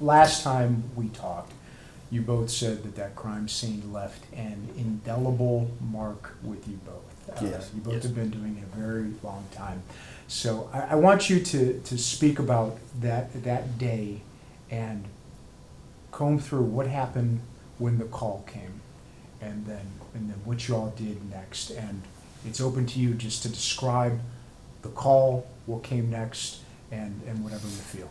last time we talked, you both said that crime scene left an indelible mark with you both. Yes. You both Yes. have been doing it a very long time. So I want you to speak about that day and comb through what happened when the call came, and then what you all did next. And it's open to you just to describe the call, what came next, and whatever you feel.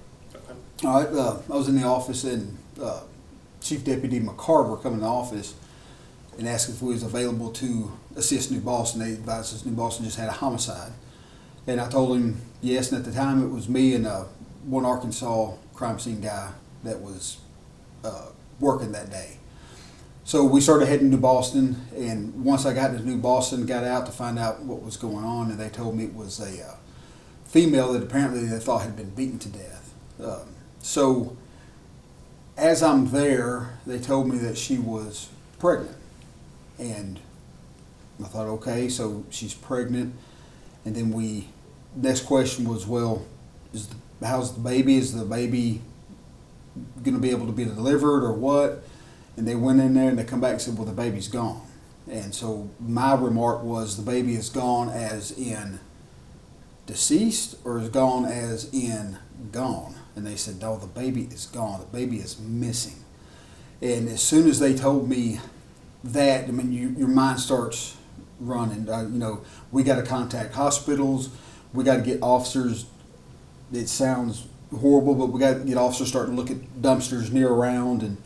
All right, I was in the office, and Chief Deputy McCarver come in the office and asked if we was available to assist New Boston. They advised us New Boston just had a homicide. And I told him yes, and at the time it was me and one Arkansas crime scene guy that was working that day. So we started heading to Boston, and once I got to New Boston, got out to find out what was going on, and they told me it was a female that apparently they thought had been beaten to death. So as I'm there, they told me that she was pregnant, and I thought, okay, so she's pregnant, and then next question was, well, how's the baby? Is the baby going to be able to be delivered or what? And they went in there and they come back and said, well, the baby's gone. And so my remark was, the baby is gone as in deceased or is gone as in gone? And they said, no, the baby is gone. The baby is missing. And as soon as they told me that, I mean, your mind starts running. We got to contact hospitals. We got to get officers. It sounds horrible, but we got to get officers starting to look at dumpsters near around and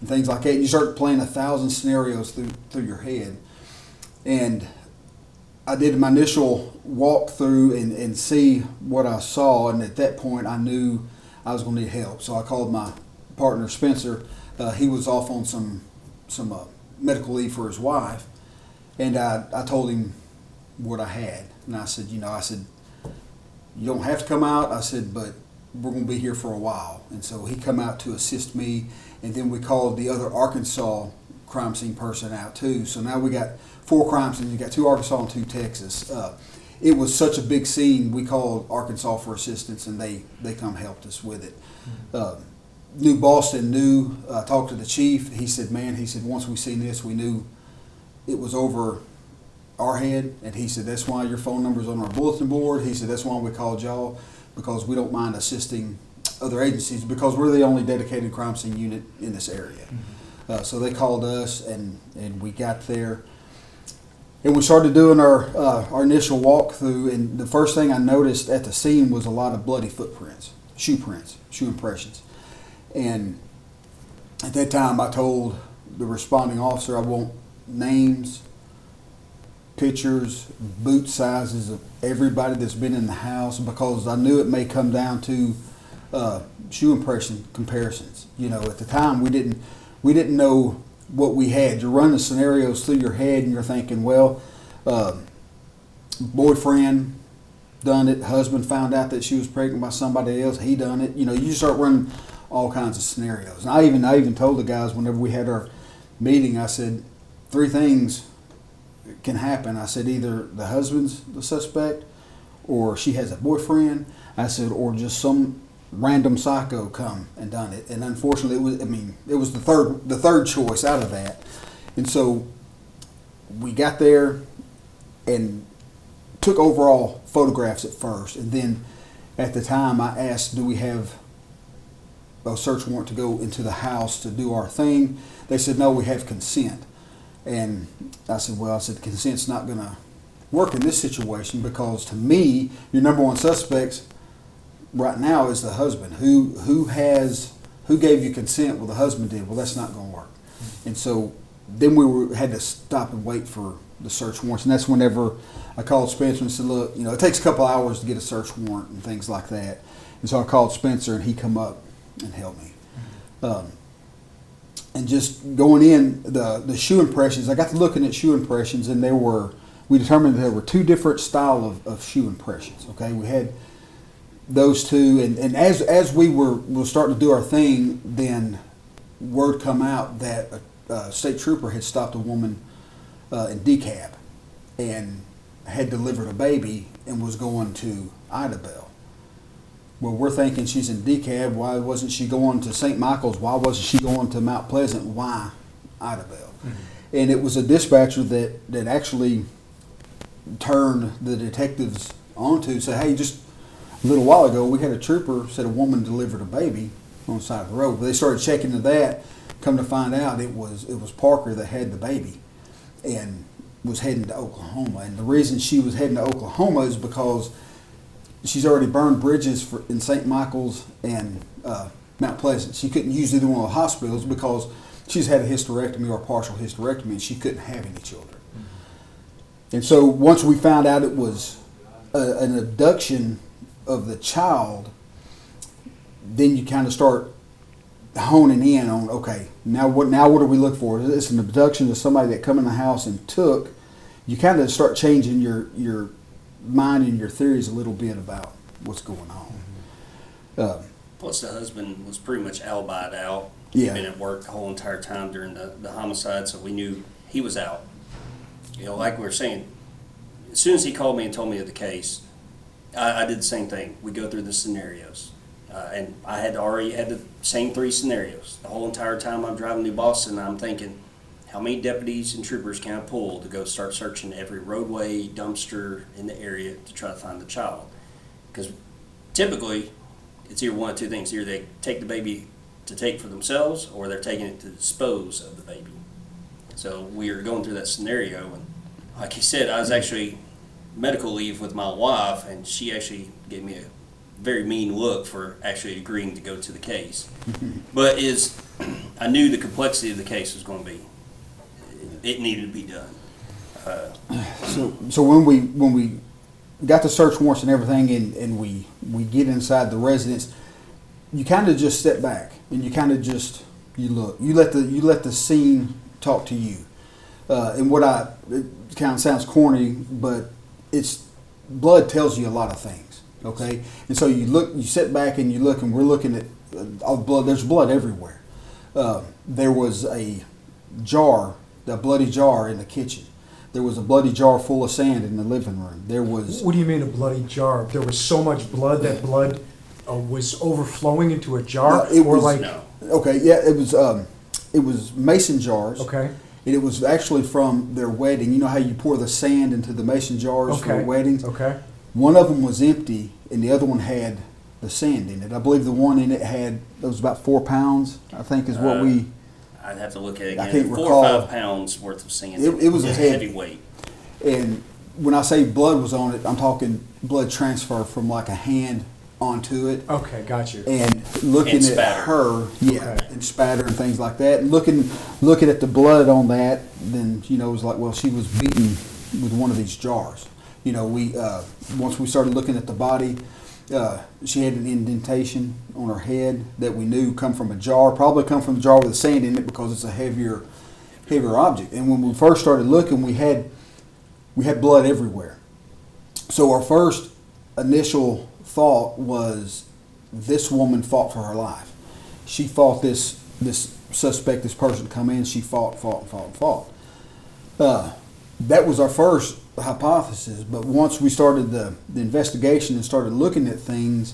things like that. You start playing 1,000 scenarios through your head. And I did my initial walkthrough and see what I saw, and at that point I knew I was going to need help. So I called my partner Spencer. He was off on some medical leave for his wife, and I told him what I had. And I said, you don't have to come out. I said, but we're going to be here for a while. And so he come out to assist me, and then we called the other Arkansas crime scene person out too. So now we got 4 crime scenes. We got 2 Arkansas and 2 Texas. It was such a big scene. We called Arkansas for assistance, and they come helped us with it. New Boston talked to the chief. He said, once we seen this, we knew it was over our head. And he said, that's why your phone number's on our bulletin board. He said, that's why we called y'all, because we don't mind assisting other agencies, because we're the only dedicated crime scene unit in this area. So they called us, and we got there. And we started doing our initial walkthrough, and the first thing I noticed at the scene was a lot of bloody footprints, shoe impressions. And at that time I told the responding officer I want names, pictures, boot sizes of everybody that's been in the house, because I knew it may come down to shoe impression comparisons. At the time we didn't know what we had. You're running scenarios through your head, and you're thinking, well, boyfriend done it, husband found out that she was pregnant by somebody else, he done it. You start running all kinds of scenarios. And I even told the guys whenever we had our meeting, I said 3 things can happen. I said either the husband's the suspect, or she has a boyfriend. I said, or just some random psycho come and done it. And unfortunately, it was the third choice out of that. And so we got there and took overall photographs at first, and then at the time I asked, do we have a search warrant to go into the house to do our thing? They said, no, we have consent. And I said, consent's not going to work in this situation, because to me, your number one suspects right now is the husband. Who gave you consent? Well, the husband did. Well, that's not going to work. And so then we had to stop and wait for the search warrants, and that's whenever I called Spencer and said, look, it takes a couple hours to get a search warrant and things like that. And so I called Spencer, and he come up and helped me. And just going in, the shoe impressions, I got to looking at shoe impressions, and we determined there were 2 different style of shoe impressions. Okay, we had those 2, and as we were starting to do our thing, then word come out that a state trooper had stopped a woman in DeKalb and had delivered a baby and was going to Idabel. Well, we're thinking she's in DeKalb. Why wasn't she going to St. Michael's? Why wasn't she going to Mount Pleasant? Why Idabel? And it was a dispatcher that actually turned the detectives onto, say, hey, just a little while ago, we had a trooper said a woman delivered a baby on the side of the road. But they started checking into that. Come to find out, it was Parker that had the baby and was heading to Oklahoma. And the reason she was heading to Oklahoma is because she's already burned bridges in St. Michael's and Mount Pleasant. She couldn't use either one of the hospitals because she's had a hysterectomy or a partial hysterectomy, and she couldn't have any children. And so once we found out it was an abduction of the child, then you kind of start honing in on, okay, now what do we look for? It's an abduction of somebody that come in the house and took. You kind of start changing your mind and your theories a little bit about what's going on. Plus, the husband was pretty much alibied out. Yeah. He'd been at work the whole entire time during the homicide, so we knew he was out. You know, like we were saying, as soon as he called me and told me of the case, I did the same thing. We go through the scenarios. And I had already had the same 3 scenarios. The whole entire time I'm driving to Boston, I'm thinking, how many deputies and troopers can I pull to go start searching every roadway, dumpster in the area to try to find the child? Because typically, it's either one of 2 things. Either they take the baby to take for themselves, or they're taking it to dispose of the baby. So we were going through that scenario, and like you said, I was actually medical leave with my wife, and she actually gave me a very mean look for actually agreeing to go to the case. But I knew the complexity of the case was going to be, it needed to be done. So when we got the search warrants and everything, and we get inside the residence, you kind of just step back and you kind of just you let the scene talk to you. And it kind of sounds corny, but blood tells you a lot of things. Okay, and so you sit back and you look, and we're looking at all blood. There's blood everywhere. There was a bloody jar in the kitchen. There was a bloody jar full of sand in the living room. There was. What do you mean a bloody jar? There was so much blood that blood was overflowing into a jar, No. Okay, yeah, it was mason jars. Okay. And it was actually from their wedding. You know how you pour the sand into the mason jars for weddings? Okay. One of them was empty, and the other one had the sand in it. I believe the one in it was about 4 pounds, I think is what we... I'd have to look at it again. I can't 4 recall. or 5 pounds worth of sand. It was a heavy weight. And when I say blood was on it, I'm talking blood transfer from like a hand onto it. Okay, got you. And looking And at spatter. her, Okay. and spatter and things like that. And looking at the blood on that, then it was like, well, she was beaten with one of these jars. We once we started looking at the body, she had an indentation on her head that we knew come from a jar, probably come from the jar with the sand in it because it's a heavier object. And when we first started looking, we had blood everywhere. So our first initial thought was this woman fought for her life. She fought this suspect, this person to come in. She fought. That was our first hypothesis. But once we started the investigation and started looking at things,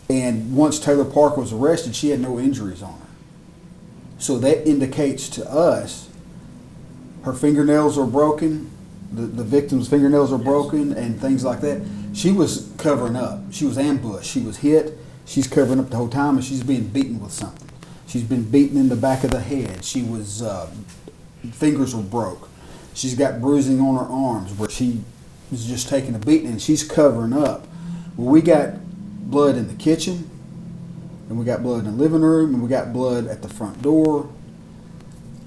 and once Taylor Parker was arrested, she had no injuries on her. So that indicates to us her fingernails are broken, the victim's fingernails are broken, and things like that. She was covering up. She was ambushed. She was hit. She's covering up the whole time, and she's being beaten with something. She's been beaten in the back of the head. She was, fingers were broke. She's got bruising on her arms where she was just taking a beating, and she's covering up. Well, we got blood in the kitchen, and we got blood in the living room, and we got blood at the front door.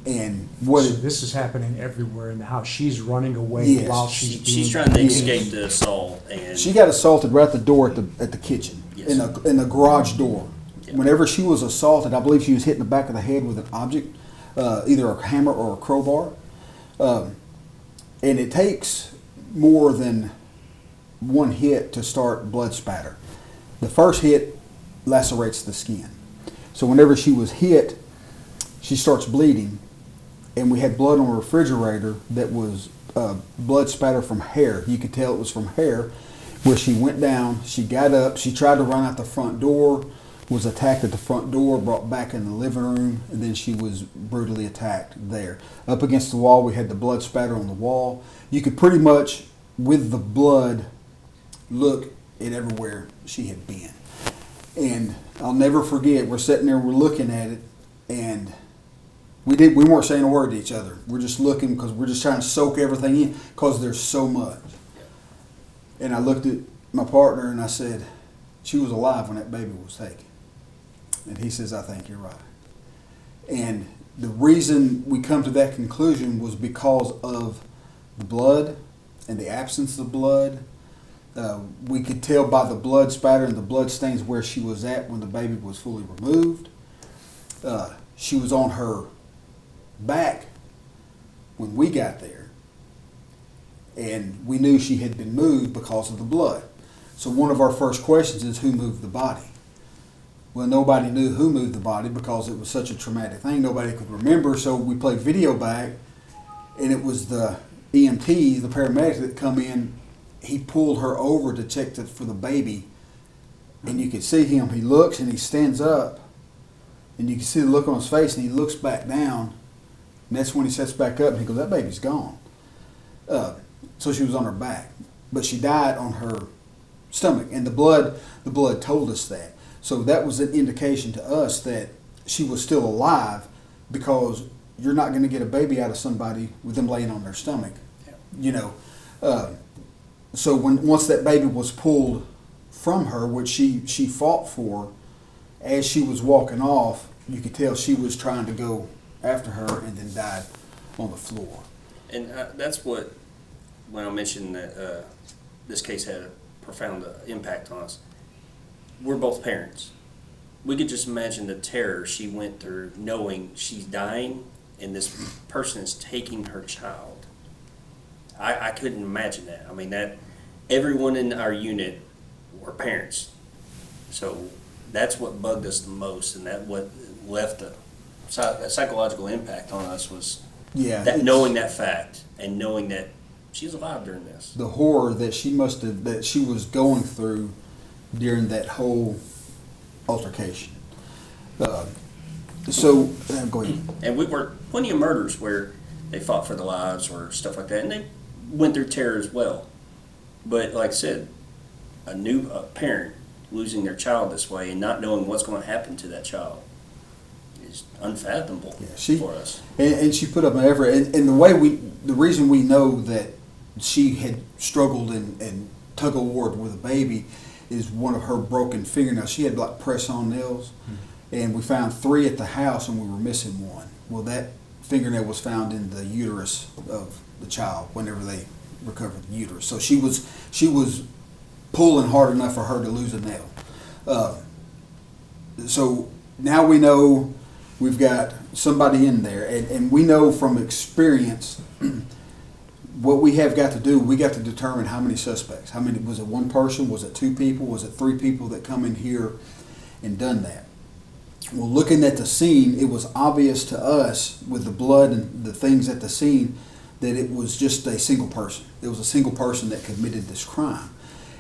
And So this is happening everywhere in the house. She's running away Yes. while she's being... She's trying to escape the assault, and she got assaulted right at the door at the kitchen, Yes. in the garage door. Yeah. Whenever she was assaulted, I believe she was hit in the back of the head with an object, either a hammer or a crowbar. And it takes more than one hit to start blood spatter. The first hit lacerates the skin. So whenever she was hit, she starts bleeding, and we had blood on a refrigerator that was blood spatter from hair. You could tell it was from hair. where she went down, she got up, she tried to run out the front door, was attacked at the front door, brought back in the living room, and then she was brutally attacked there. Up against the wall, we had the blood spatter on the wall. You could pretty much, with the blood, look at everywhere she had been. And I'll never forget, we're sitting there, we're looking at it, and we weren't saying a word to each other. We're just looking because we're just trying to soak everything in because there's so much. And I looked at my partner and I said, she was alive when that baby was taken. And he says, I think you're right. And the reason we come to that conclusion was because of the blood and the absence of blood. We could tell by the blood spatter and the blood stains where she was at when the baby was fully removed. She was on her back when we got there. And we knew she had been moved because of the blood. So one of our first questions is, who moved the body? Well, nobody knew who moved the body because it was such a traumatic thing. Nobody could remember, so we played video back, and it was the EMTs, the paramedics that come in. He pulled her over to check for the baby, and you could see him. He looks, and he stands up, and you can see the look on his face, and he looks back down, and that's when he sits back up, and he goes, that baby's gone. So she was on her back, but she died on her stomach, and the blood told us that. So that was an indication to us that she was still alive, because you're not going to get a baby out of somebody with them laying on their stomach. Yeah. You know, so once that baby was pulled from her, which she fought for, as she was walking off, you could tell she was trying to go after her and then died on the floor. And that's what, when I mentioned that this case had a profound impact on us. We're both parents. We could just imagine the terror she went through knowing she's dying and this person is taking her child. I couldn't imagine that. I mean, that everyone in our unit were parents. So that's what bugged us the most, and that what left a psychological impact on us was that knowing that fact and knowing that she's alive during this. The horror that she was going through during that whole altercation. Go ahead. And we were plenty of murders where they fought for their lives or stuff like that, and they went through terror as well. But like I said, a new parent losing their child this way and not knowing what's going to happen to that child is unfathomable for us. And she put up an effort, and the reason we know that she had struggled and tug of war with a baby is one of her broken fingernails. She had like press-on nails, and we found 3 at the house, and we were missing one. Well, that fingernail was found in the uterus of the child whenever they recovered the uterus. So she was pulling hard enough for her to lose a nail. So now we know we've got somebody in there, and we know from experience what we have got to do. We got to determine how many suspects. How many? Was it one person? Was it 2 people? Was it 3 people that come in here and done that? Well, looking at the scene, it was obvious to us with the blood and the things at the scene that it was just a single person. It was a single person that committed this crime.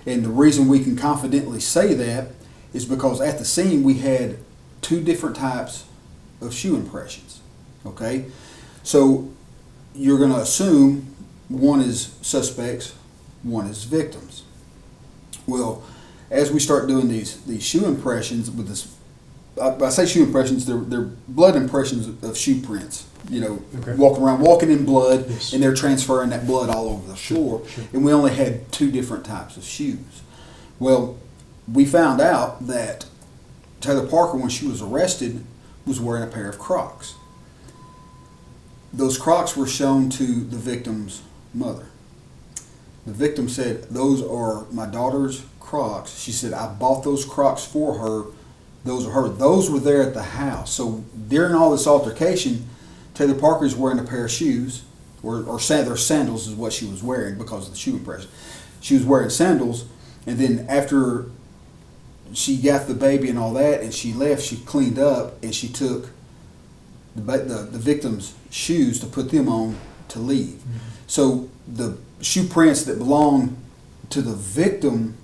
And the reason we can confidently say that is because at the scene we had 2 different types of shoe impressions. Okay? So you're going to assume one is suspects, one is victims. Well, as we start doing these shoe impressions with this, I say shoe impressions, they're blood impressions of shoe prints. You know, walking in blood, and they're transferring that blood all over the floor. Sure. And we only had 2 different types of shoes. Well, we found out that Taylor Parker, when she was arrested, was wearing a pair of Crocs. Those Crocs were shown to the victim's mother. The victim said, "Those are my daughter's Crocs." She said, "I bought those Crocs for her. Those are her." Those were there at the house. So during all this altercation, Taylor Parker's wearing a pair of shoes, or sandals is what she was wearing because of the shoe impression. She was wearing sandals, and then after she got the baby and all that, and she left, she cleaned up, and she took the victim's shoes to put them on to leave. Mm-hmm. So the shoe prints that belong to the victim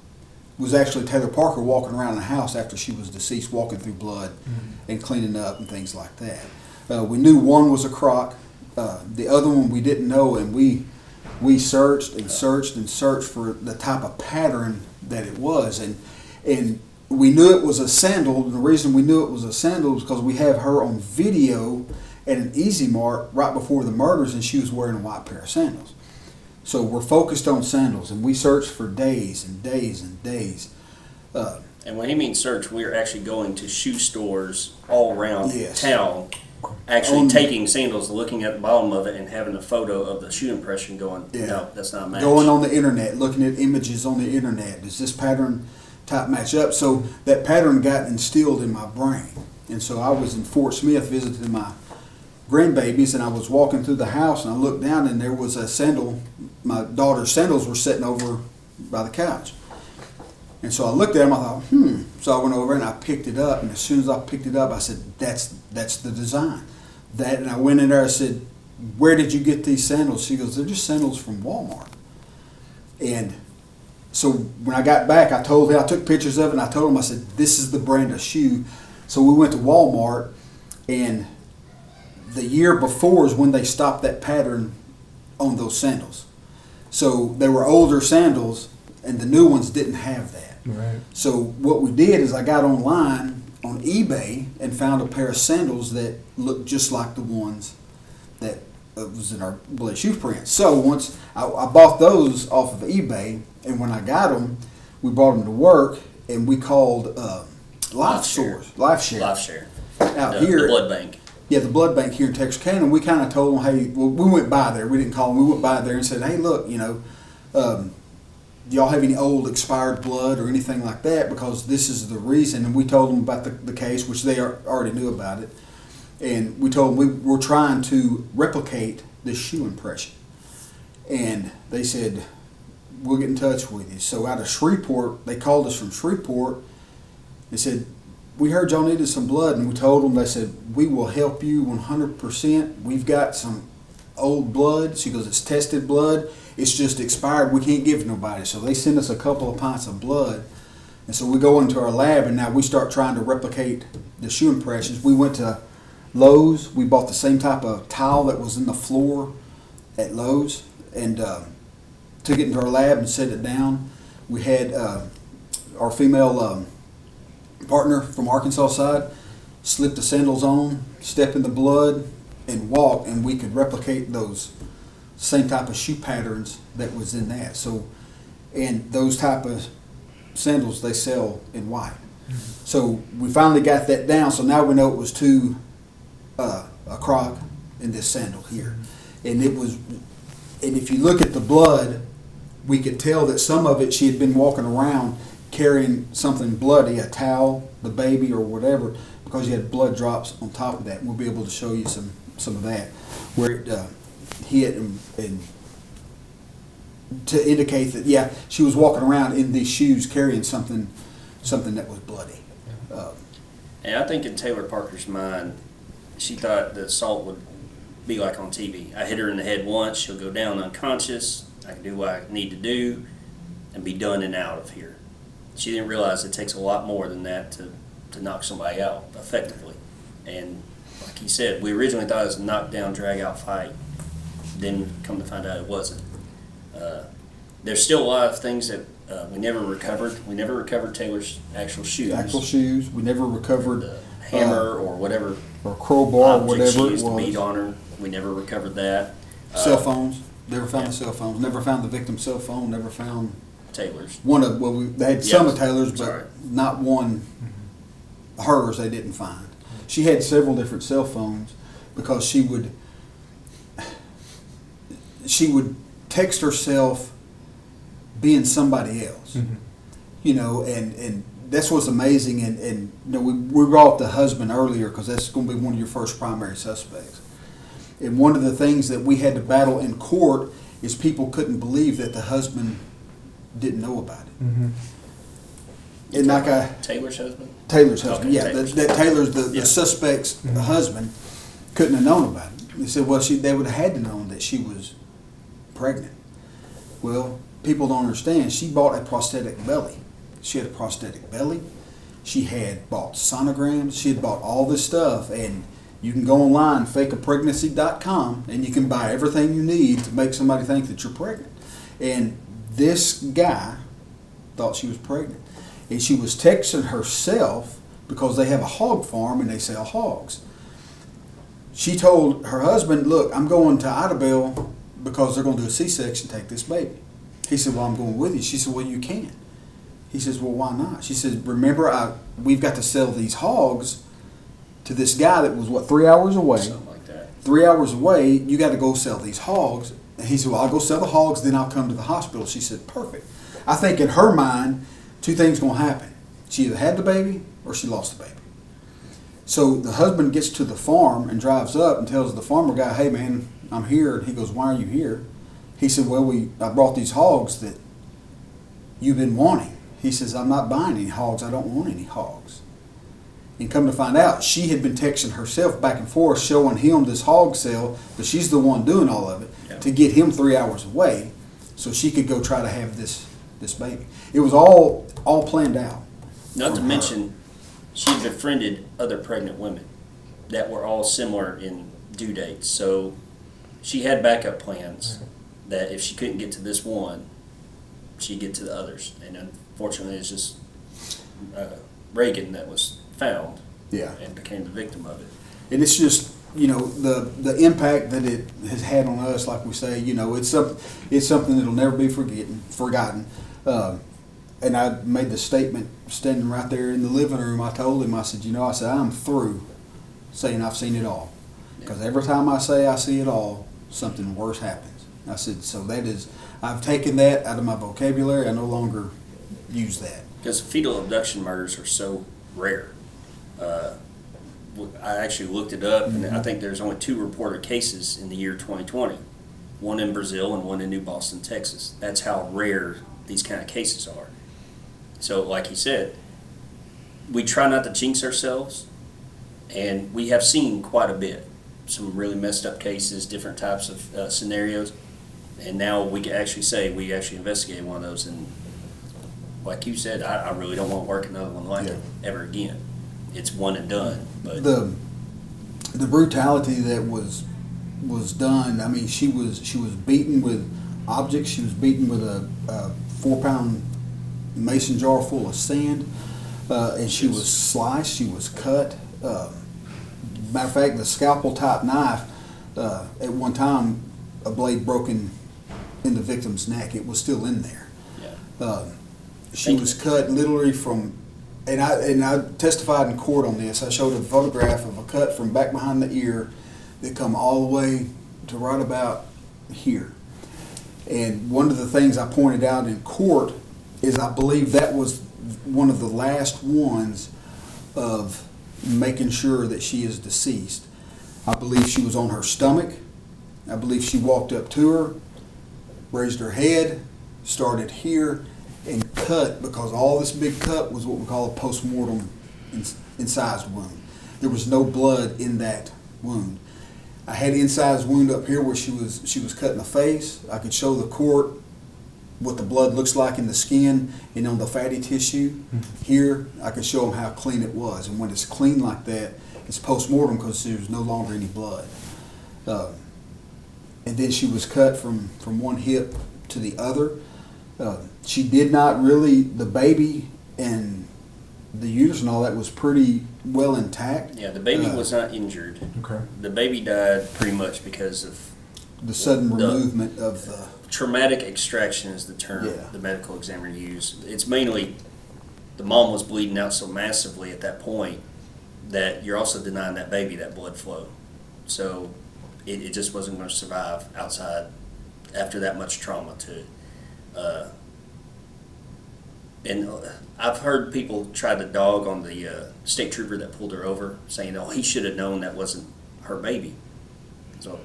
was actually Taylor Parker walking around the house after she was deceased, walking through blood and cleaning up and things like that. We knew one was a crock. The other one we didn't know, and we searched and searched and searched for the type of pattern that it was, and we knew it was a sandal. And the reason we knew it was a sandal was because we have her on video at an Easy Mart right before the murders, and she was wearing a white pair of sandals. So we're focused on sandals, and we searched for days and days and days. And when he means search, we're actually going to shoe stores all around Yes. town, actually taking sandals, looking at the bottom of it, and having a photo of the shoe impression going, no, that's not a match. Going on the internet, looking at images on the internet. Does this pattern type match up? So that pattern got instilled in my brain. And so I was in Fort Smith visiting my grandbabies, and I was walking through the house, and I looked down, and there was a sandal. My daughter's sandals were sitting over by the couch. And so I looked at them, I thought, So I went over and I picked it up, and as soon as I picked it up, I said, that's the design. And I went in there, I said, where did you get these sandals? She goes, they're just sandals from Walmart. And so when I got back, I took pictures of it, and I told him, I said, this is the brand of shoe. So we went to Walmart, and the year before is when they stopped that pattern on those sandals. So they were older sandals, and the new ones didn't have that. Right. So what we did is I got online on eBay and found a pair of sandals that looked just like the ones that was in our blood shoe print. So once I bought those off of eBay, and when I got them, we brought them to work, and we called Life Share out here. The blood bank. Yeah, the blood bank here in Texarkana. And we kind of told them, hey, well, we went by there. We didn't call them. We went by there and said, hey, look, do y'all have any old expired blood or anything like that? Because this is the reason. And we told them about the case, which they already knew about it. And we told them we were trying to replicate this shoe impression. And they said, we'll get in touch with you. So out of Shreveport, they called us from Shreveport. They said, we heard y'all needed some blood. And we told them, they said, we will help you 100%. We've got some old blood. She goes, it's tested blood. It's just expired. We can't give it to nobody. So they send us a couple of pints of blood. And so we go into our lab, and now we start trying to replicate the shoe impressions. We went to Lowe's. We bought the same type of tile that was in the floor at Lowe's, and took it into our lab and set it down. We had our female partner from Arkansas side slip the sandals on, step in the blood, and walk, and we could replicate those same type of shoe patterns that was in that. So, and those type of sandals they sell in white. So we finally got that down. So now we know it was a croc in this sandal here, and it was. And if you look at the blood, we could tell that some of it she had been walking around carrying something bloody, a towel, the baby, or whatever, because you had blood drops on top of that. And we'll be able to show you some of that where it hit and to indicate that she was walking around in these shoes carrying something that was bloody. And I think in Taylor Parker's mind, she thought the assault would be like on TV. I hit her in the head once, she'll go down unconscious, I can do what I need to do and be done and out of here. She didn't realize it takes a lot more than that to knock somebody out effectively. And like he said, we originally thought it was a knockdown, drag-out fight. Then come to find out it wasn't. There's still a lot of things that we never recovered. We never recovered Taylor's actual shoes. We never recovered the hammer or whatever. Or crowbar, or object whatever she it used was. to beat on her. We never recovered that. Cell phones. Never found the cell phones. Never found the victim's cell phone. Never found Taylor's. one of. Well, they had some of Yes. Taylor's, but Sorry. not one. Hers they didn't find. She had several different cell phones because she would text herself being somebody else. And that's what's amazing. And we brought up the husband earlier because that's going to be one of your first primary suspects. And one of the things that we had to battle in court is people couldn't believe that the husband didn't know about it. And Taylor's husband? Taylor's husband, Okay, Taylor's. that Taylor's the Yeah. suspect's husband couldn't have known about it. They said, well, they would have had to know that she was pregnant. Well, people don't understand, she bought a prosthetic belly. She had a prosthetic belly. She had bought sonograms. She had bought all this stuff. And you can go online, fakeapregnancy.com, and you can buy everything you need to make somebody think that you're pregnant. And this guy thought she was pregnant. And she was texting herself because they have a hog farm and they sell hogs. She told her husband, look, I'm going to Idabel because they're going to do a C-section, take this baby. He said, well, I'm going with you. She said, well, you can't. He says, well, why not? She says, remember, we've got to sell these hogs to this guy that was, 3 hours away? Something like that. 3 hours away, you got to go sell these hogs. And he said, well, I'll go sell the hogs, then I'll come to the hospital. She said, perfect. I think in her mind, two things going to happen. She either had the baby or she lost the baby. So the husband gets to the farm and drives up and tells the farmer guy, hey, man, I'm here. And he goes, why are you here? He said, well, I brought these hogs that you've been wanting. He says, I'm not buying any hogs. I don't want any hogs. And come to find out, she had been texting herself back and forth, showing him this hog sale, but she's the one doing all of it, to get him 3 hours away so she could go try to have this baby. It was all planned out. Not to mention, she befriended other pregnant women that were all similar in due dates. So she had backup plans that if she couldn't get to this one, she'd get to the others. And unfortunately, it's just Reagan that was found and became the victim of it. And it's just, the impact that it has had on us, like we say, it's something that'll never be forgotten. And I made the statement standing right there in the living room. I told him, I said, I'm through saying I've seen it all. Because every time I say I see it all, something worse happens. I said, so I've taken that out of my vocabulary. I no longer use that. Because fetal abduction murders are so rare. I actually looked it up, and I think there's only 2 reported cases in the year 2020. One in Brazil and one in New Boston, Texas. That's how rare these kind of cases are. So, like he said, we try not to jinx ourselves, and we have seen quite a bit. Some really messed up cases, different types of scenarios, and now we can actually say we actually investigated one of those, and like you said, I really don't want to work another one like it ever again. It's one and done. But the brutality that was done, I mean, she was beaten with objects. She was beaten with a 4-pound mason jar full of sand, and she was sliced. She was cut. Matter of fact, the scalpel type knife, at one time, a blade broken in the victim's neck. It was still in there. She was cut literally from, and I testified in court on this. I showed a photograph of a cut from back behind the ear that come all the way to right about here. And one of the things I pointed out in court is I believe that was one of the last ones of making sure that she is deceased. I believe she was on her stomach. I believe she walked up to her, raised her head, started here, and cut, because all this big cut was what we call a post-mortem incised wound. There was no blood in that wound. I had an incised wound up here where she was cut in the face. I could show the court what the blood looks like in the skin and on the fatty tissue. Here, I could show them how clean it was. And when it's clean like that, it's post-mortem because there's no longer any blood. And then she was cut from one hip to the other. She did not really, the baby and the uterus and all that was pretty well intact. Yeah, the baby was not injured. Okay. The baby died pretty much because of the sudden removement of the... Traumatic extraction is the term the medical examiner used. It's mainly the mom was bleeding out so massively at that point that you're also denying that baby that blood flow. So it just wasn't going to survive outside after that much trauma to it. And I've heard people try to dog on the state trooper that pulled her over, saying, oh, he should have known that wasn't her baby. So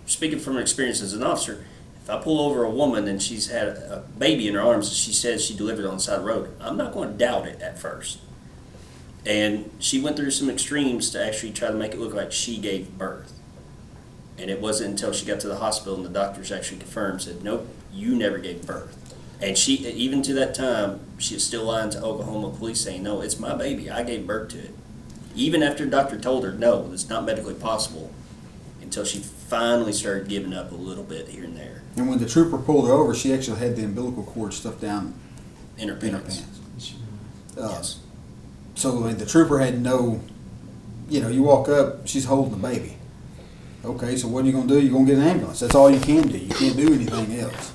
speaking from experience as an officer, if I pull over a woman and she's had a baby in her arms and she says she delivered it on the side of the road, I'm not going to doubt it at first. And she went through some extremes to actually try to make it look like she gave birth. And it wasn't until she got to the hospital and the doctors actually confirmed, said, nope, you never gave birth. And she, even to that time, she was still lying to Oklahoma police saying, no, it's my baby. I gave birth to it. Even after the doctor told her, no, it's not medically possible, until she finally started giving up a little bit here and there. And when the trooper pulled her over, she actually had the umbilical cord stuffed down In her in her pants. pants. Yes. So I mean, the trooper had no, you walk up, she's holding the baby. Okay, so what are you going to do? You're going to get an ambulance. That's all you can do. You can't do anything else.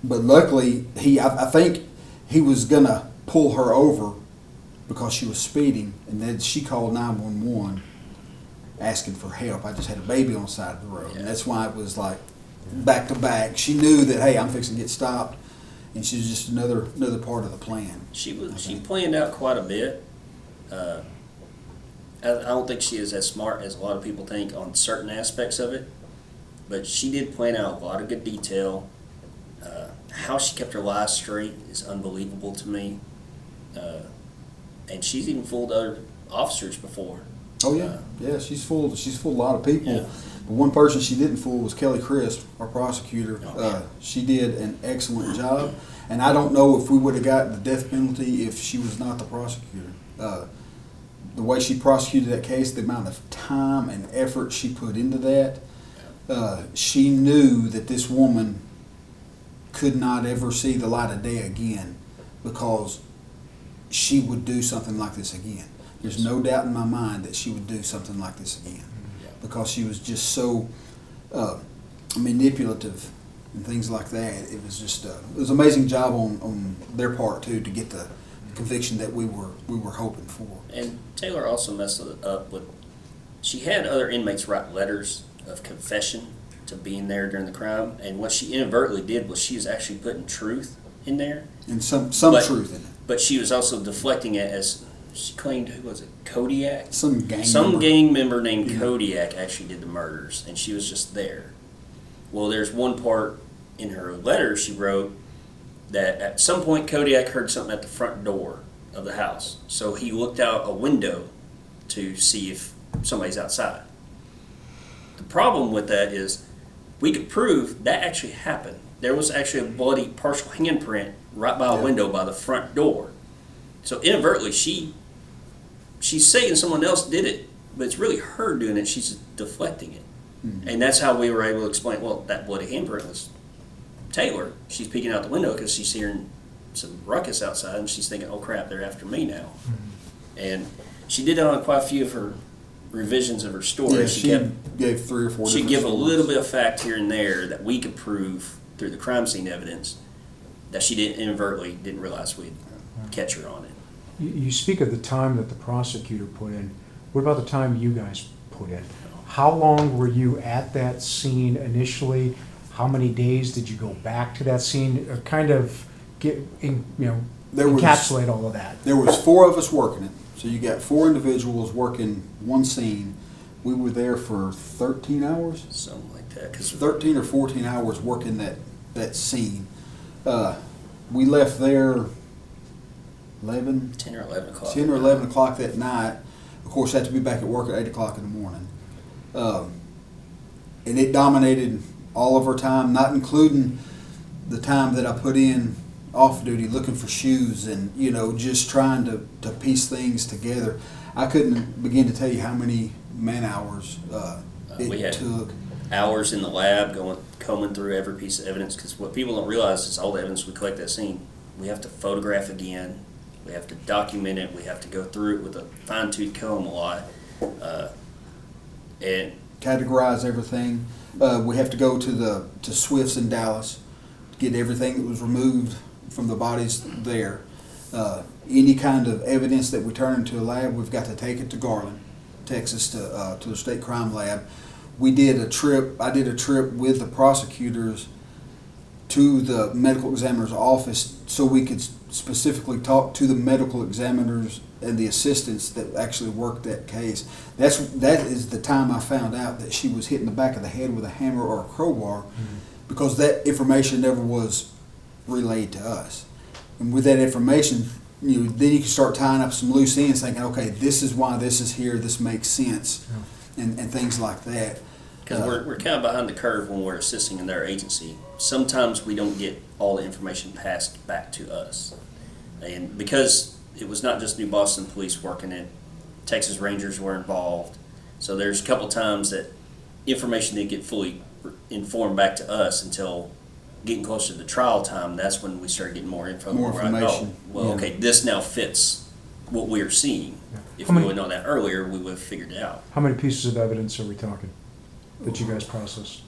But luckily, I think he was going to pull her over because she was speeding, and then she called 911 asking for help. I just had a baby on the side of the road, Yeah. and that's why it was like back to back. She knew that, hey, I'm fixing to get stopped, and she was just another part of the plan. She planned out quite a bit. I don't think she is as smart as a lot of people think on certain aspects of it, but she did plan out a lot of good detail. How she kept her lies straight is unbelievable to me. And she's even fooled other officers before. Oh yeah, yeah. She's fooled a lot of people. Yeah. But one person she didn't fool was Kelly Crisp, our prosecutor. Oh, She did an excellent job, and I don't know if we would have got the death penalty if she was not the prosecutor. The way she prosecuted that case, the amount of time and effort she put into that, she knew that this woman could not ever see the light of day again because she would do something like this again. There's no doubt in my mind that she would do something like this again because she was just so manipulative and things like that. It was just it was an amazing job on their part too to get the conviction that we were hoping for. And Taylor also messed it up with, she had other inmates write letters of confession to being there during the crime, and what she inadvertently did was she was actually putting truth in there. And some But- truth in it. But she was also deflecting it as, she claimed, who was it, Kodiak? Some gang Gang member named Yeah. Kodiak actually did the murders, and she was just there. Well, there's one part in her letter she wrote that at some point Kodiak heard something at the front door of the house. So he looked out a window to see if somebody's outside. The problem with that is we could prove that actually happened. There was actually a bloody partial handprint right by a Yeah. window by the front door. So inadvertently she's saying someone else did it, but it's really her doing it. She's deflecting it. Mhm. And that's how we were able to explain, well, that bloody handprint was Taylor. She's peeking out the window because she's hearing some ruckus outside, and she's thinking, oh crap, they're after me now. And she did that on quite a few of her revisions of her story. Yeah, she gave 3 or 4 She'd different give a stories. little bit of fact here and there that we could prove through the crime scene evidence that she didn't realize we'd catch her on it. You speak of the time that the prosecutor put in. What about the time you guys put in? How long were you at that scene initially? How many days did you go back to that scene? Kind of There was- encapsulate all of that. There was 4 of us working it. So you got 4 individuals working one scene. We were there for 13 hours. Something like that. 'Cause 13 or 14 hours working that scene. We left there 10 or 11 o'clock. 10 or 11 o'clock that night. Of course, had to be back at work at 8 o'clock in the morning. And it dominated all of our time, not including the time that I put in off duty looking for shoes and, just trying to piece things together. I couldn't begin to tell you how many man hours we had it took. hours in the lab combing through every piece of evidence, because what people don't realize is all the evidence we collect that scene, we have to photograph again, we have to document it, we have to go through it with a fine-tooth comb a lot, and Categorize everything. We have to go to Swift's in Dallas, get everything that was removed from the bodies there. Any kind of evidence that we turn into a lab, we've got to take it to Garland, Texas, to the state crime lab. I did a trip with the prosecutors to the medical examiner's office so we could specifically talk to the medical examiners and the assistants that actually worked that case. That is the time I found out that she was hitting the back of the head with a hammer or a crowbar, because that information never was relayed to us. And with that information, then you can start tying up some loose ends, thinking, okay, this is why this is here. This makes sense. and things like that. Because we're kind of behind the curve when we're assisting in their agency. Sometimes we don't get all the information passed back to us. And because it was not just New Boston police working it, Texas Rangers were involved. So there's a couple times that information didn't get fully informed back to us until getting closer to the trial time. That's when we started getting more info. More information. Well, Yeah. okay, this now fits what we're seeing. Yeah. If How we many- would have known that earlier, we would have figured it out. How many pieces of evidence are we talking that you guys processed?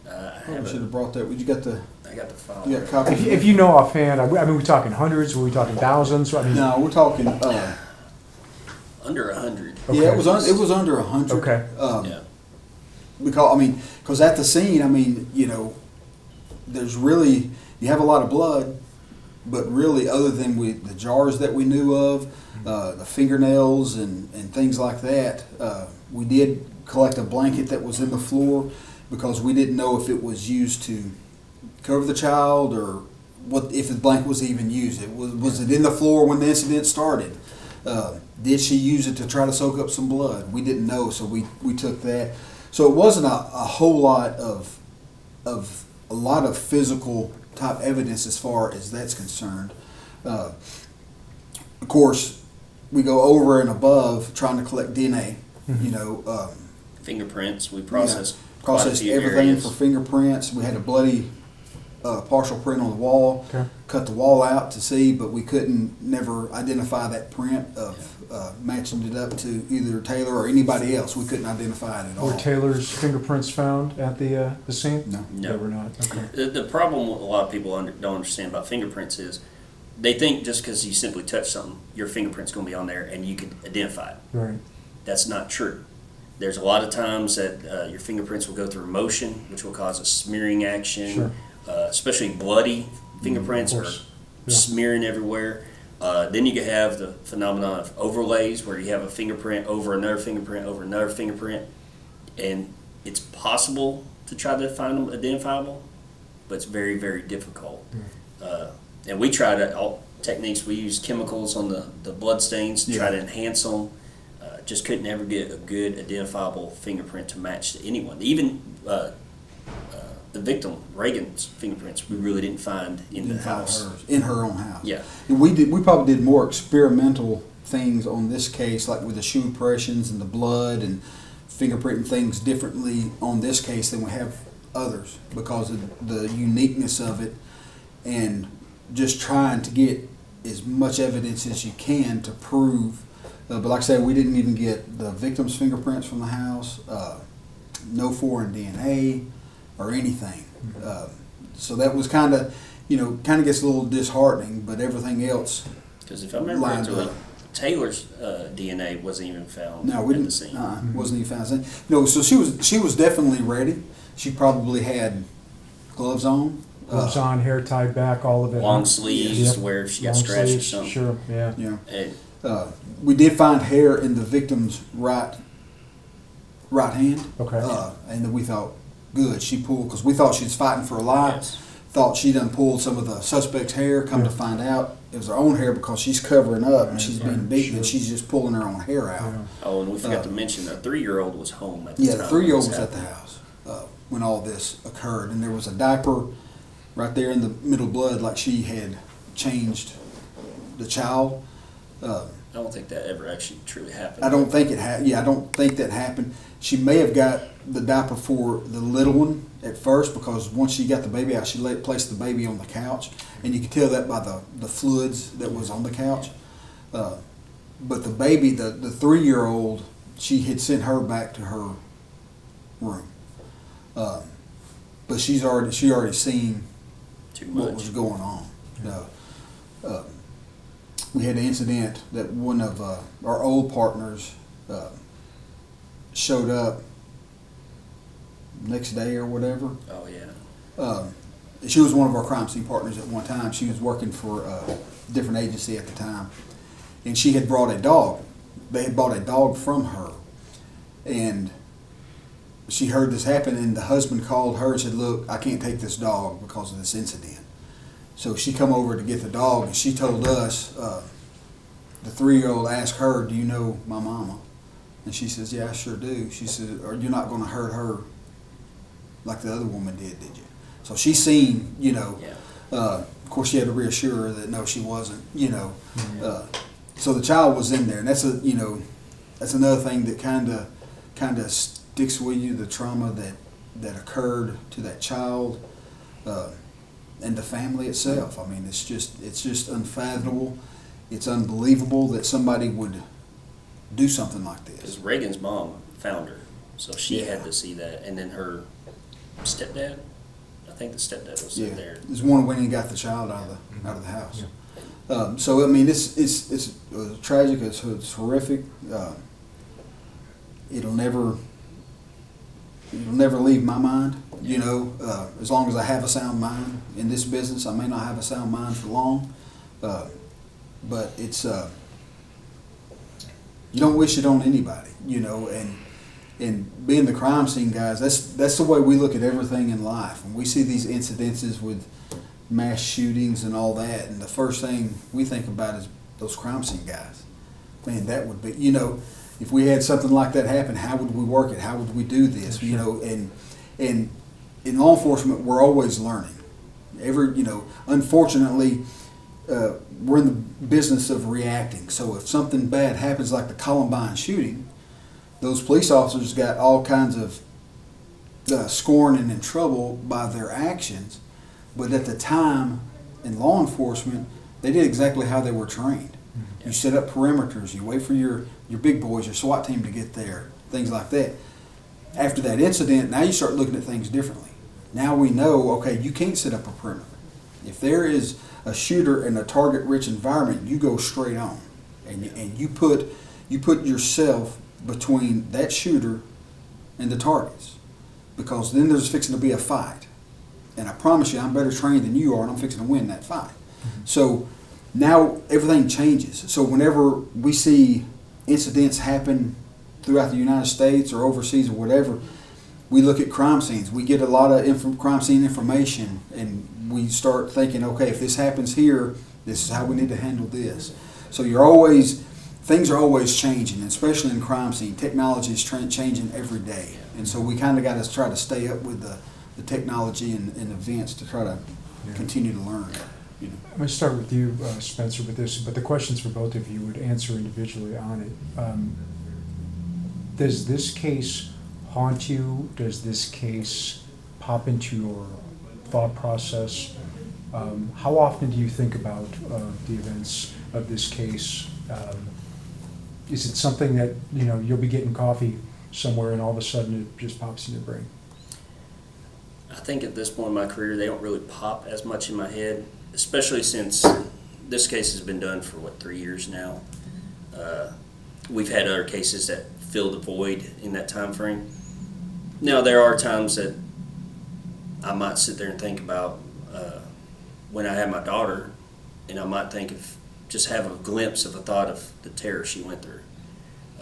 I Probably should have have brought that. Would you got the I got the file. you got a copy? If you know offhand, I mean, we're talking hundreds, were we talking thousands? I mean, No, we're talking. Under 100. Okay. Yeah, it was under 100. Okay. Yeah. Because at the scene, I mean, you know, there's really, you have a lot of blood, but really, other than the jars that we knew of, the fingernails and things like that, we did collect a blanket that was in the floor because we didn't know if it was used to cover the child or what, if the blanket was even used. Was it in the floor when the incident started? Did she use it to try to soak up some blood? We didn't know, so we took that. So it wasn't a whole lot of a lot of physical type evidence as far as that's concerned. Of course, we go over and above trying to collect DNA. You know, Fingerprints, we processed processed quite a few everything areas. for fingerprints. We had a bloody partial print on the wall. Okay. Cut the wall out to see, but we couldn't never identify that print of matching it up to either Taylor or anybody else. We couldn't identify it at all. were Taylor's fingerprints found at the scene? No. No. They were not, okay. The problem a lot of people don't understand about fingerprints is they think just because you simply touch something, your fingerprint's going to be on there and you can identify it. Right. That's not true. There's a lot of times that your fingerprints will go through motion, which will cause a smearing action, Sure. Especially bloody fingerprints Of are course. Yeah. smearing everywhere. Then you can have the phenomenon of overlays where you have a fingerprint over another fingerprint over another fingerprint. And it's possible to try to find them identifiable, but it's very, very difficult. And we tried all techniques. We used chemicals on the blood stains to try to enhance them. Just couldn't ever get a good identifiable fingerprint to match to anyone. Even the victim, Reagan's fingerprints, we really didn't find in the house. In her own house. Yeah. And we probably did more experimental things on this case, like with the shoe impressions and the blood and fingerprinting things differently on this case than we have others because of the uniqueness of it and just trying to get as much evidence as you can to prove. But like I said, we didn't even get the victim's fingerprints from the house, no foreign DNA or anything. So that was kind of gets a little disheartening, but everything else. Because if I remember lined correctly, up. Taylor's DNA wasn't even found No, we at the didn't. scene. Wasn't even found. No, so she was definitely ready. She probably had gloves on. Gloves on, hair tied back, all of it. Long huh? sleeves Yep. where she got Long scratched or sleeves, something. Sure, yeah. Yeah. And We did find hair in the victim's right hand. Okay. And then we thought, good, she pulled, because we thought she was fighting for her life. Yes. Thought she done pulled some of the suspect's hair. Come to find out, it was her own hair because she's covering up and she's being beaten and Sure. she's just pulling her own hair out. Yeah. Oh, and we forgot to mention the 3-year-old was home at the Yeah, time. the 3-year-old this was at the happened. house when all this occurred, and there was a diaper right there in the middle of blood, like she had changed the child. I don't think that ever actually truly happened. I don't think it I don't think that happened. She may have got the diaper for the little one at first because once she got the baby out, she placed the baby on the couch, and you could tell that by the fluids that was on the couch. But the baby, the 3-year-old, she had sent her back to her room. But she already seen Too what much. was going on. We had an incident that one of our old partners showed up next day or whatever. Oh, yeah. She was one of our crime scene partners at one time. She was working for a different agency at the time, and she had brought a dog. They had bought a dog from her, and she heard this happen, and the husband called her and said, "Look, I can't take this dog because of this incident." So she come over to get the dog, and she told us, the 3-year-old asked her, "Do you know my mama?" And she says, yeah, I sure do. She said, or you're not going to hurt her like the other woman did you? So she's seen, you know, Yeah. of course she had to reassure her that no, she wasn't, you know. So the child was in there, and that's that's another thing that kind of sticks with you, the trauma that occurred to that child and the family itself. I mean, it's just unfathomable. It's unbelievable that somebody would do something like this. Because Reagan's mom found her, so she Yeah. had to see that, and then her stepdad. I think the stepdad was Yeah, there. there's one when he got the child out of the house. So I mean, it's tragic. It's horrific. It'll never leave my mind. You know, as long as I have a sound mind in this business, I may not have a sound mind for long, but it's you don't wish it on anybody. You know, and being the crime scene guys, that's the way we look at everything in life. When we see these incidences with mass shootings and all that, and the first thing we think about is those crime scene guys. Man, that would be, you know, if we had something like that happen, how would we work it? How would we do this? You know, and in law enforcement, we're always learning. Unfortunately, we're in the business of reacting. So if something bad happens, like the Columbine shooting, those police officers got all kinds of scorn and in trouble by their actions. But at the time, in law enforcement, they did exactly how they were trained. You set up perimeters, you wait for your big boys, your SWAT team to get there, things like that. After that incident, now you start looking at things differently. Now we know, okay, you can't set up a perimeter. If there is a shooter in a target-rich environment, you go straight on. And you put yourself between that shooter and the targets. Because then there's fixing to be a fight. And I promise you, I'm better trained than you are, and I'm fixing to win that fight. So now everything changes. So whenever we see incidents happen throughout the United States or overseas or whatever, we look at crime scenes. We get a lot of crime scene information, and we start thinking, okay, if this happens here, this is how we need to handle this. So things are always changing, especially in crime scene. Technology is changing every day. And so we kind of got to try to stay up with the technology and events to try to continue to learn. You know. I'm going to start with you, Spencer, with this, but the questions for both of you would answer individually on it. Does this case haunt you? Does this case pop into your thought process? How often do you think about the events of this case? Is it something that, you know, you'll be getting coffee somewhere and all of a sudden it just pops in your brain? I think at this point in my career, they don't really pop as much in my head, especially since this case has been done for, 3 years now. We've had other cases that fill the void in that time frame. Now, there are times that I might sit there and think about when I had my daughter, and I might think of just have a glimpse of a thought of the terror she went through.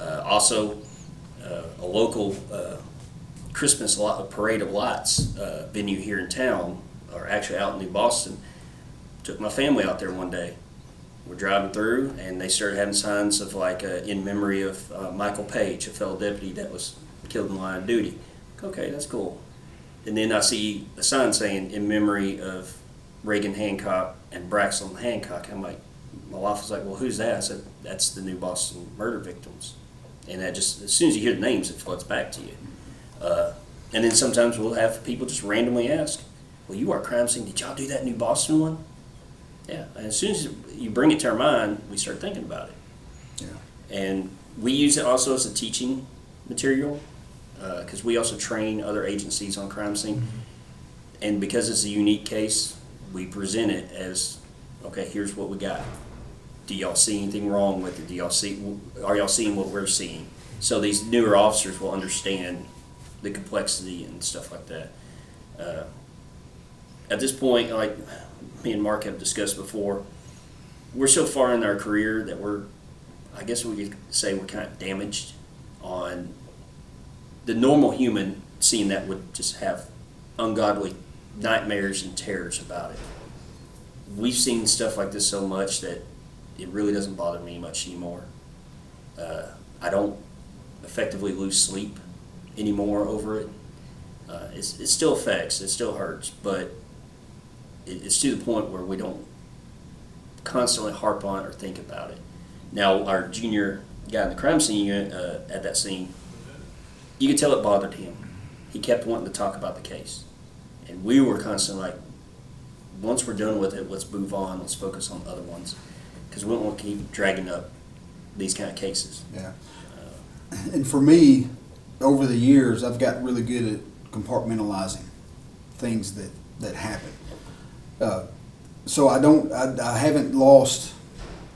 Also, a local Christmas parade of lights venue here in town, or actually out in New Boston, took my family out there one day. We're driving through, and they started having signs of in memory of Michael Page, a fellow deputy that was killed in the line of duty. Okay, that's cool. And then I see a sign saying in memory of Reagan Hancock and Braxlynn Hancock. I'm like, my wife was like, well, who's that? I said, that's the New Boston murder victims. And that just, as soon as you hear the names, it floods back to you. And then sometimes we'll have people just randomly ask, well, you are a crime scene. Did y'all do that New Boston one? Yeah. And as soon as you bring it to our mind, we start thinking about it. Yeah. And we use it also as a teaching material because we also train other agencies on crime scene. Mm-hmm. And because it's a unique case, we present it as, okay, here's what we got. Do y'all see anything wrong with it? Are y'all seeing what we're seeing? So these newer officers will understand the complexity and stuff like that. At this point, like me and Mark have discussed before, we're so far in our career that I guess we could say we're kind of damaged on the normal human seeing that would just have ungodly nightmares and terrors about it. We've seen stuff like this so much that it really doesn't bother me much anymore. I don't effectively lose sleep anymore over it. It still affects, it still hurts, but it's to the point where we don't constantly harp on it or think about it. Now, our junior guy in the crime scene unit at that scene, you could tell it bothered him. He kept wanting to talk about the case. And we were constantly like, once we're done with it, let's move on, let's focus on other ones. Because we don't want to keep dragging up these kind of cases. Yeah. And for me, over the years, I've got really good at compartmentalizing things that happen. So I haven't lost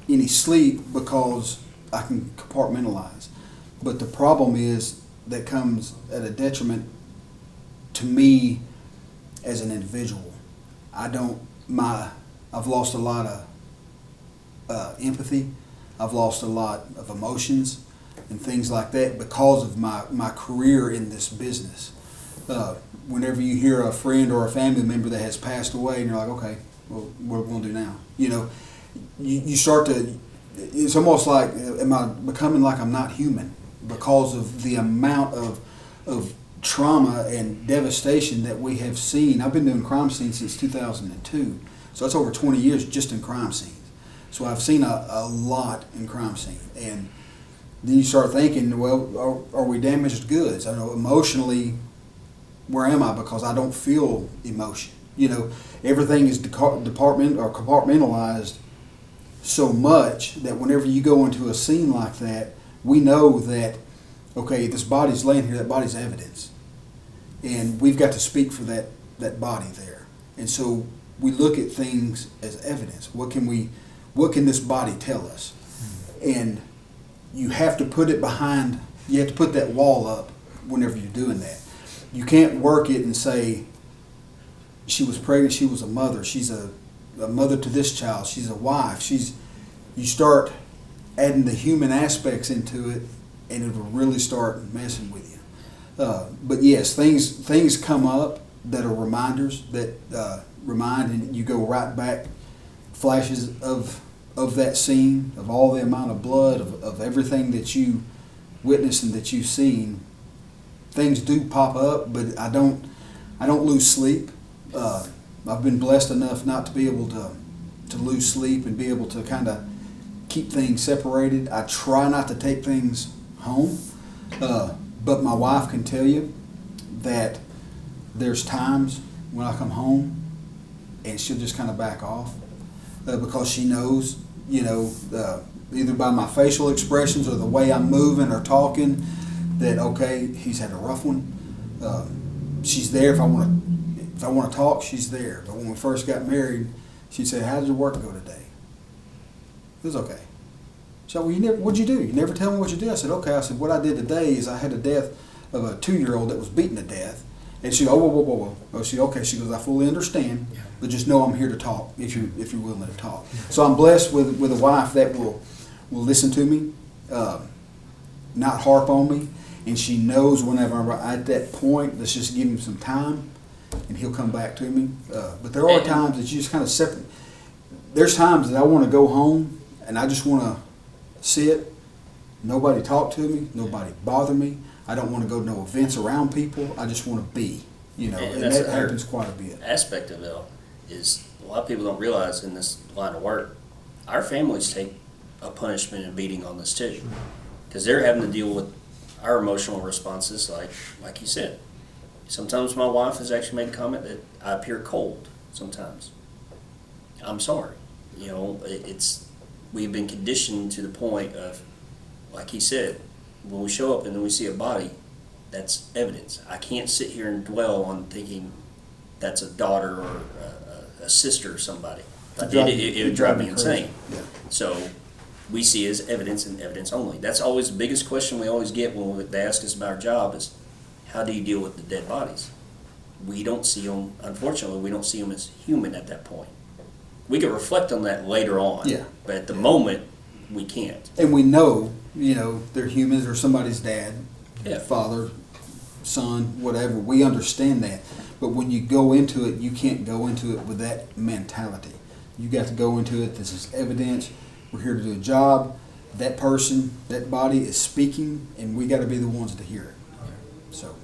any sleep because I can compartmentalize. But the problem is that comes at a detriment to me as an individual. I've lost a lot of empathy. I've lost a lot of emotions and things like that because of my career in this business. Whenever you hear a friend or a family member that has passed away, and you're like, okay, well, what are we going to do now? You know, you start to, it's almost like, am I becoming like I'm not human because of the amount of trauma and devastation that we have seen. I've been doing crime scenes since 2002, so that's over 20 years just in crime scenes. So I've seen a lot in crime scene, and then you start thinking, well, are we damaged goods? I know emotionally, where am I? Because I don't feel emotion. You know, everything is compartmentalized so much that whenever you go into a scene like that, we know that, okay, this body's laying here, that body's evidence. And we've got to speak for that body there. And so we look at things as evidence. What can this body tell us? And you have to put it behind, you have to put that wall up whenever you're doing that. You can't work it and say, she was pregnant, she was a mother, she's a mother to this child, she's a wife, you start adding the human aspects into it, and it will really start messing with you. But yes, things come up that are reminders that remind, and you go right back, flashes of that scene, of all the amount of blood, of everything that you witnessed and that you've seen. Things do pop up, but I don't lose sleep. I've been blessed enough not to be able to lose sleep and be able to kind of keep things separated. I try not to take things home, but my wife can tell you that there's times when I come home and she'll just kind of back off because she knows, you know, either by my facial expressions or the way I'm moving or talking, that okay, he's had a rough one. She's there if I want to talk, she's there. But when we first got married, she'd say, "How did your work go today?" It was okay. She said, "Well, what'd you do? You never tell me what you did." I said, "Okay." I said, "What I did today is I had a death of a 2-year-old that was beaten to death." And she, whoa. Oh, she, okay. She goes, "I fully understand, but just know I'm here to talk if you're willing to talk." So I'm blessed with a wife that will listen to me, not harp on me, and she knows whenever I'm at that point, let's just give him some time, and he'll come back to me. But there are times that you just kind of separate. There's times that I want to go home and I just want to sit, nobody talk to me, nobody bother me. I don't want to go to no events around people. I just want to be, you know, and that happens quite a bit. Aspect of it is a lot of people don't realize in this line of work, our families take a punishment and beating on this too, because they're having to deal with our emotional responses, like you said. Sometimes my wife has actually made a comment that I appear cold sometimes. I'm sorry. You know, we've been conditioned to the point of, like he said, when we show up and then we see a body, that's evidence. I can't sit here and dwell on thinking that's a daughter or a sister or somebody. It would drive me insane. Yeah. So we see as evidence and evidence only. That's always the biggest question we always get when they ask us about our job is, how do you deal with the dead bodies? We don't see them, unfortunately, we don't see them as human at that point. We can reflect on that later on, but at the moment, we can't. And we know, you know, they're humans or somebody's dad, Yeah. father, son, whatever. We understand that. But when you go into it, you can't go into it with that mentality. You got to go into it, this is evidence, we're here to do a job, that person, that body is speaking, and we got to be the ones to hear it. So